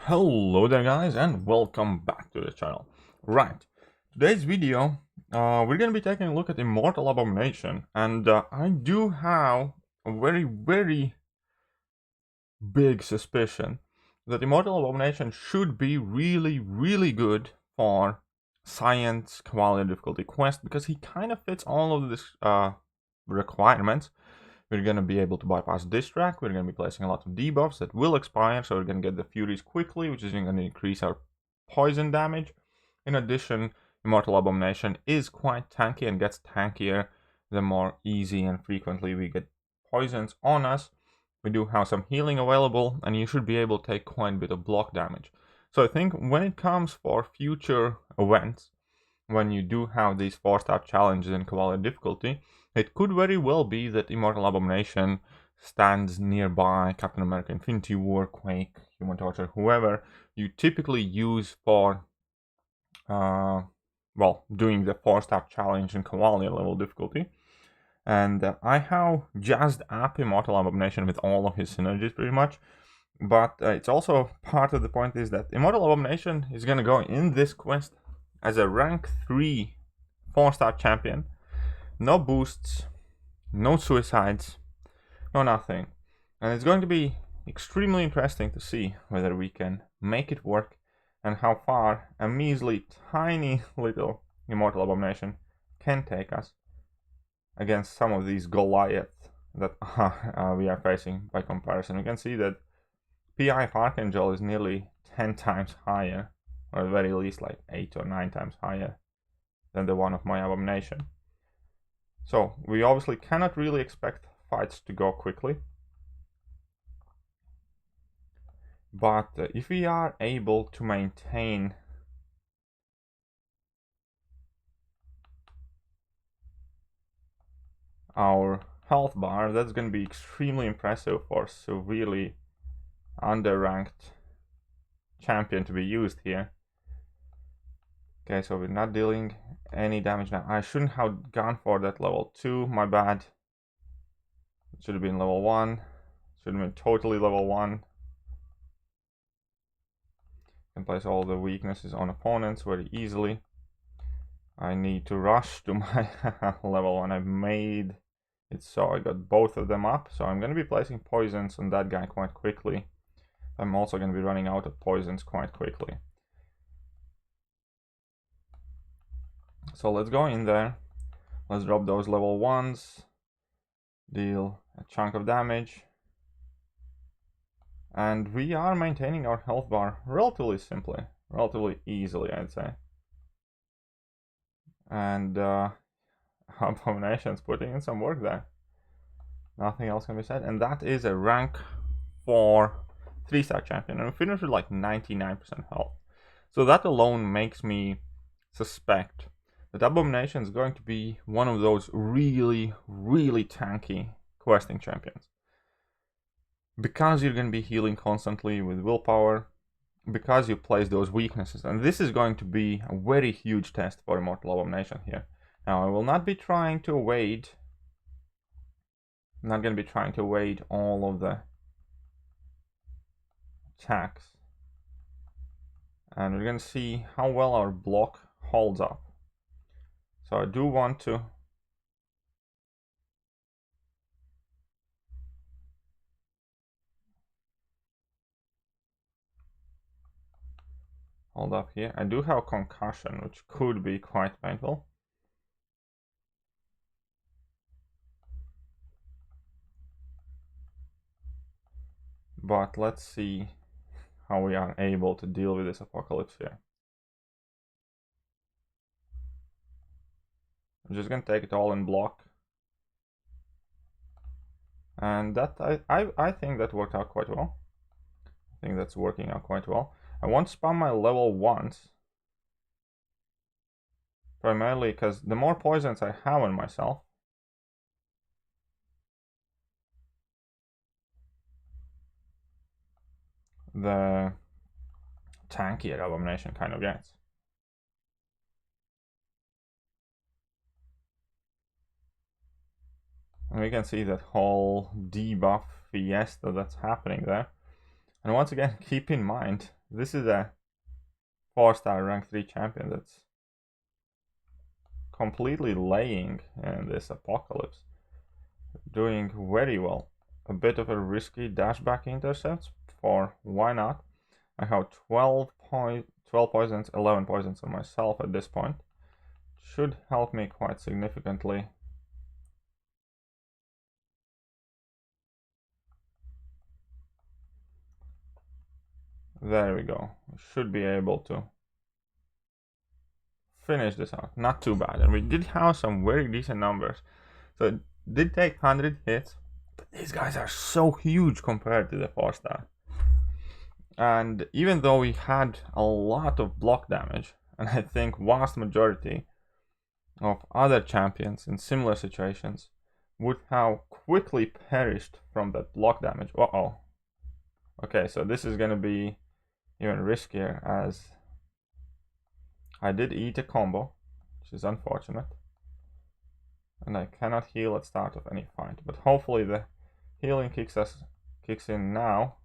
Hello there guys and welcome back to the channel. Right, today's video we're gonna be taking a look at Immortal Abomination, and I do have a very big suspicion that Immortal Abomination should be really good for Science Cavalier difficulty quest, because he kind of fits all of this requirements. We're going to be able to bypass this track. We're going to be placing a lot of debuffs that will expire, so we're going to get the Furies quickly, which is going to increase our poison damage. In addition, Immortal Abomination is quite tanky and gets tankier the more easy and frequently we get poisons on us. We do have some healing available, and you should be able to take quite a bit of block damage. So I think when it comes for future events, when you do have these 4-star challenges in Cavalier difficulty, it could very well be that Immortal Abomination stands nearby Captain America Infinity War, Quake, Human Torch, whoever you typically use for doing the 4-star challenge in Cavalier level difficulty. And I have jazzed up Immortal Abomination with all of his synergies pretty much. But it's also part of the point is that Immortal Abomination is going to go in this quest as a rank 3 4-star champion. No boosts, no suicides, no nothing. And it's going to be extremely interesting to see whether we can make it work and how far a measly tiny little Immortal Abomination can take us against some of these Goliaths that we are facing. By comparison, we can see that PI of Archangel is nearly 10 times higher, or at very least like 8 or 9 times higher than the one of my Abomination. So we obviously cannot really expect fights to go quickly. But if we are able to maintain our health bar, that's going to be extremely impressive for severely underranked champion to be used here. Okay, so we're not dealing any damage now. I shouldn't have gone for that level 2, my bad. It should have been level 1. Should have been totally level 1. Can place all the weaknesses on opponents very easily. I need to rush to my level 1. I've made it so I got both of them up. So I'm going to be placing poisons on that guy quite quickly. I'm also going to be running out of poisons quite quickly. So let's go in there. Let's drop those level 1s. Deal a chunk of damage. And we are maintaining our health bar relatively simply. Relatively easily, I'd say. And Abomination's putting in some work there. Nothing else can be said. And that is a rank 4 3-star champion. And we finished with like 99% health. So that alone makes me suspect that Abomination is going to be one of those really tanky questing champions. Because you're going to be healing constantly with willpower, because you place those weaknesses. And this is going to be a very huge test for Immortal Abomination here. Now, I will not be trying to evade. I'm not going to be trying to evade all of the attacks. And we're going to see how well our block holds up. So I do want to hold up here. I do have concussion, which could be quite painful. But let's see how we are able to deal with this apocalypse here. I'm just gonna take it all in block. And that I think that worked out quite well. I think that's working out quite well. I won't spam my level 1s. Primarily because the more poisons I have on myself, the tankier Abomination kind of gets. And we can see that whole debuff fiesta that's happening there. And once again, keep in mind This is a 4-star rank 3 champion that's completely laying in this apocalypse. Doing very well. A bit of a risky dashback intercepts for why not. I have 12 poisons, 11 poisons on myself at this point. Should help me quite significantly. There we go. Should be able to finish this out. Not too bad. And we did have some very decent numbers. So it did take 100 hits. But these guys are so huge compared to the 4-star. And even though we had a lot of block damage, and I think vast majority of other champions in similar situations would have quickly perished from that block damage. Uh-oh. Okay, so this is gonna be even riskier, as I did eat a combo, which is unfortunate. And I cannot heal at start of any fight. But hopefully the healing kicks in now.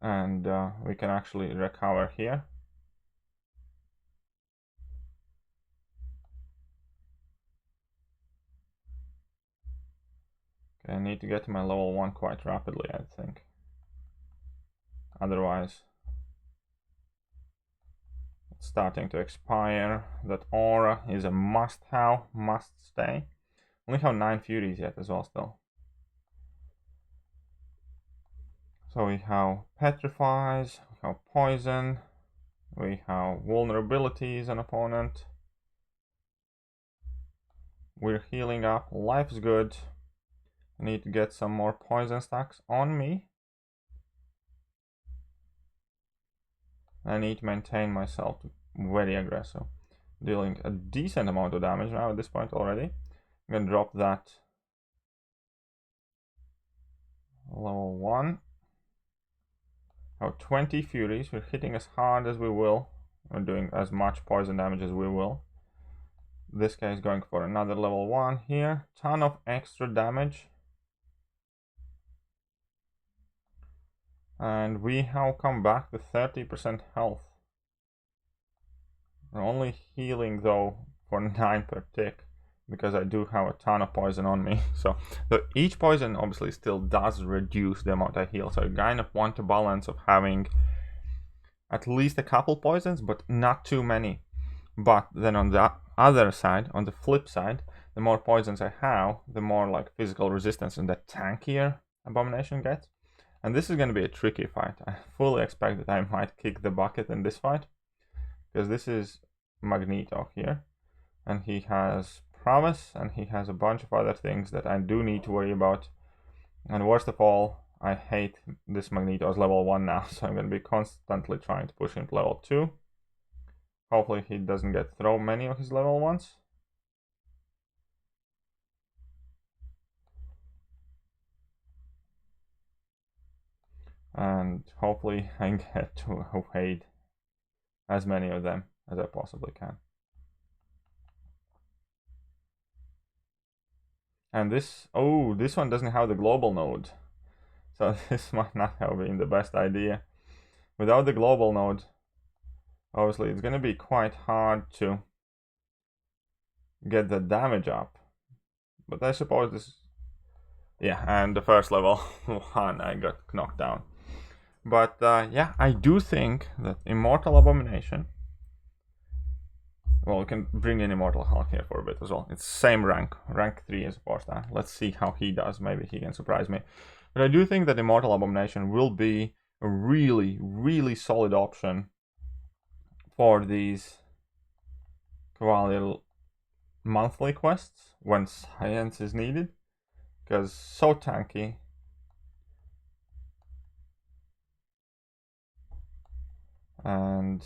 And we can actually recover here. Okay, I need to get to my level 1 quite rapidly, I think. Otherwise, it's starting to expire. That aura is a must-have, must-stay. Only have 9 Furies yet as well still. So we have Petrifies, we have Poison, we have Vulnerabilities on opponent. We're healing up, life's good. I need to get some more Poison stacks on me. I need to maintain myself very aggressive. Dealing a decent amount of damage now at this point already. I'm gonna drop that level 1. Have 20 Furies. We're hitting as hard as we will. We're doing as much poison damage as we will. This guy is going for another level 1 here. Ton of extra damage. And we have come back to 30% health. We're only healing though for 9 per tick, because I do have a ton of poison on me. So each poison obviously still does reduce the amount I heal. So I kind of want a balance of having at least a couple poisons, but not too many. But then on the other side, on the flip side, the more poisons I have, the more like physical resistance and the tankier Abomination gets. And this is going to be a tricky fight. I fully expect that I might kick the bucket in this fight, because this is Magneto here, and he has prowess, and he has a bunch of other things that I do need to worry about. And worst of all, I hate this Magneto as level 1 now, so I'm going to be constantly trying to push him to level 2. Hopefully he doesn't get thrown many of his level 1s. And hopefully I get to evade as many of them as I possibly can. And this one doesn't have the global node. So this might not have been the best idea. Without the global node, obviously it's going to be quite hard to get the damage up. But I suppose this... Yeah, and the first level 1 I got knocked down. But yeah, I do think that Immortal Abomination... Well, we can bring in Immortal Hulk here for a bit as well. It's same rank 3 as a 4-star. Let's see how he does. Maybe he can surprise me. But I do think that Immortal Abomination will be a really, really solid option for these Cavalier monthly quests when science is needed. Because so tanky. And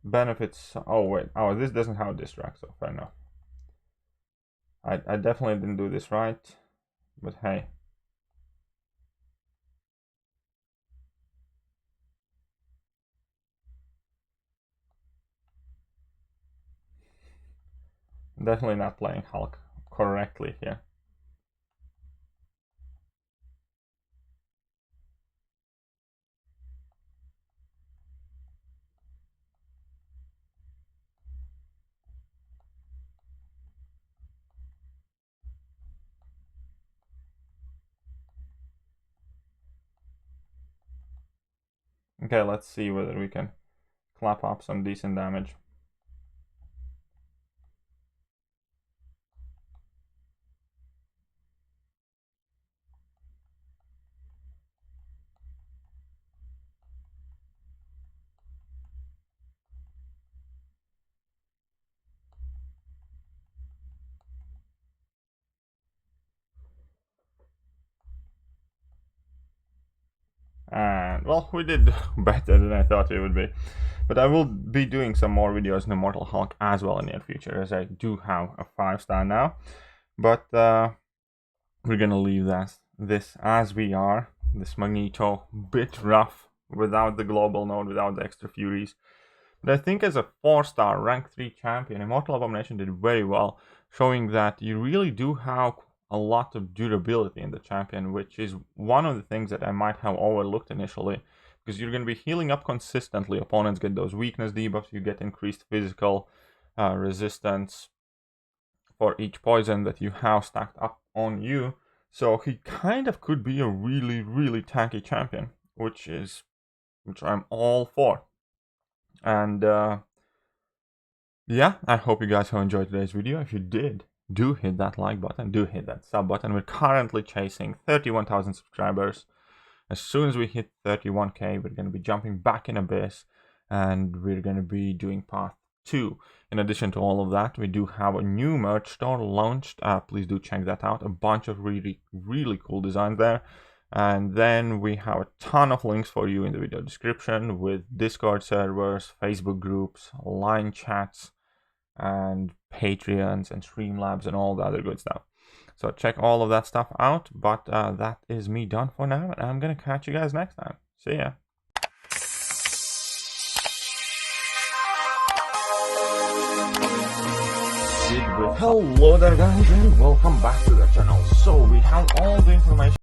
benefits... Oh wait, this doesn't have distract, so fair enough. I definitely didn't do this right, but hey. Definitely not playing Hulk correctly here. Okay, let's see whether we can clap up some decent damage. And, well, we did better than I thought it would be. But I will be doing some more videos in Immortal Hulk as well in the near future, as I do have a 5-star now. But we're gonna leave this as we are. This Magneto, bit rough, without the global node, without the extra Furies. But I think as a 4-star rank 3 champion, Immortal Abomination did very well, showing that you really do have a lot of durability in the champion, which is one of the things that I might have overlooked initially, because you're going to be healing up consistently. Opponents get those weakness debuffs, you get increased physical resistance for each poison that you have stacked up on you. So he kind of could be a really, really tanky champion, which I'm all for. And yeah, I hope you guys have enjoyed today's video. If you did, do hit that like button, do hit that sub button. We're currently chasing 31,000 subscribers. As soon as we hit 31k, we're going to be jumping back in Abyss, and we're going to be doing Path 2. In addition to all of that, we do have a new merch store launched. Please do check that out. A bunch of really, really cool designs there. And then we have a ton of links for you in the video description, with Discord servers, Facebook groups, line chats, and Patreons and Streamlabs and all the other good stuff. So check all of that stuff out. But that is me done for now, and I'm gonna catch you guys next time. See ya. Hello there guys, and welcome back to the channel. So we have all the information